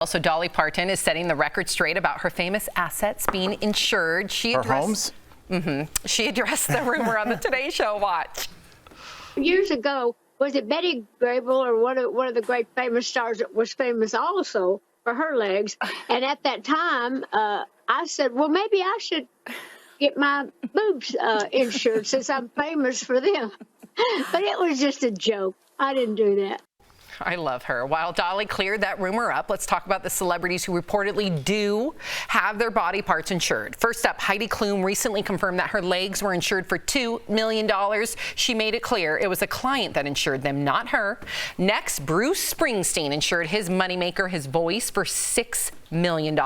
Also, Dolly Parton is setting the record straight about her famous assets being insured. Her homes? She addressed the rumor on the Today Show. Watch. Years ago, was it Betty Grable or one of the great famous stars that was famous also for her legs? And at that time, I said, well, maybe I should get my boobs insured since I'm famous for them. But it was just a joke. I didn't do that. I love her. While Dolly cleared that rumor up, let's talk about the celebrities who reportedly do have their body parts insured. First up, Heidi Klum recently confirmed that her legs were insured for $2 million. She made it clear it was a client that insured them, not her. Next, Bruce Springsteen insured his moneymaker, his voice, for $6 million.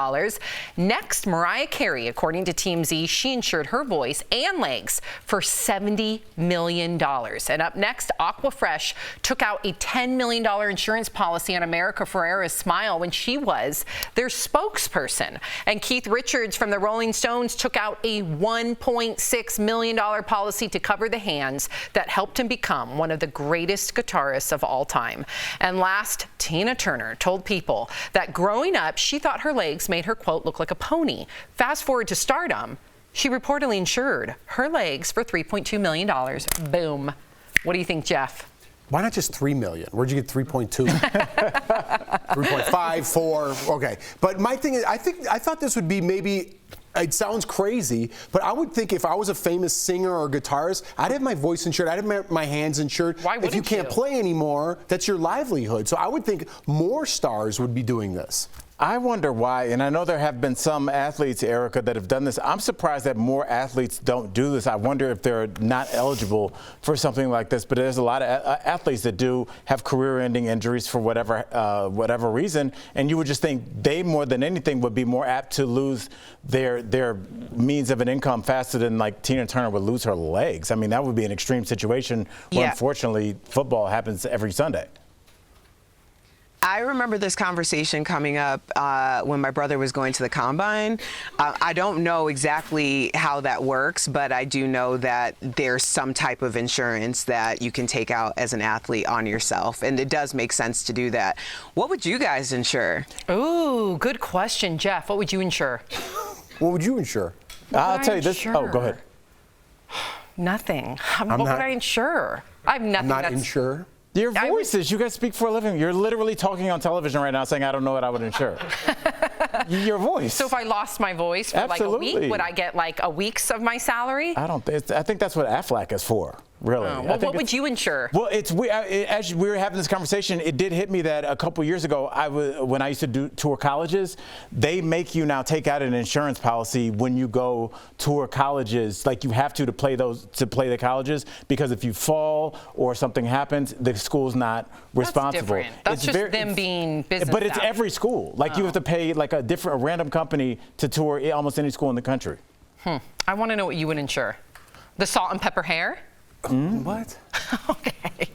Next, Mariah Carey, according to TMZ, she insured her voice and legs for $70 million. And up next, Aquafresh took out a $10 million insurance policy on America Ferrera's smile when she was their spokesperson. And Keith Richards from the Rolling Stones took out a $1.6 million policy to cover the hands that helped him become one of the greatest guitarists of all time. And last, Tina Turner told People that growing up, she thought her legs made her, quote, look like a pony. Fast forward to stardom, she reportedly insured her legs for $3.2 million. Boom. What do you think, Jeff? Why not just $3 million? Where'd you get 3.2? 3.5, 4, okay. But my thing is, I thought this would be maybe, it sounds crazy, but I would think if I was a famous singer or guitarist, I'd have my voice insured, I'd have my hands insured. Why wouldn't if you can't play anymore, that's your livelihood. So I would think more stars would be doing this. I wonder why, and I know there have been some athletes, Erica, that have done this. I'm surprised that more athletes don't do this. I wonder if they're not eligible for something like this. But there's a lot of athletes that do have career-ending injuries for whatever reason, and you would just think they, more than anything, would be more apt to lose their means of an income faster than like Tina Turner would lose her legs. I mean, that would be an extreme situation where, unfortunately, football happens every Sunday. I remember this conversation coming up when my brother was going to the combine. I don't know exactly how that works, but I do know that there's some type of insurance that you can take out as an athlete on yourself, and it does make sense to do that. What would you guys insure? Ooh, good question, Jeff. What would you insure? What would you insure? I'll tell you this. Oh, go ahead. Nothing. What would I insure? I have nothing. I'm not insure. Your voices, you guys speak for a living. You're literally talking on television right now saying, I don't know what I would insure. Your voice. So if I lost my voice for like a week, would I get like a week's of my salary? I think that's what Aflac is for. Really. Oh, well, what would you insure? Well, as we were having this conversation, it did hit me that a couple years ago, when I used to tour colleges, they make you now take out an insurance policy when you go tour colleges. Like you have to play the colleges, because if you fall or something happens, the school's not responsible. That's different. That's just them being business. But it's every school. Like you have to pay like a random company to tour almost any school in the country. I want to know what you would insure. The salt and pepper hair? What? Okay.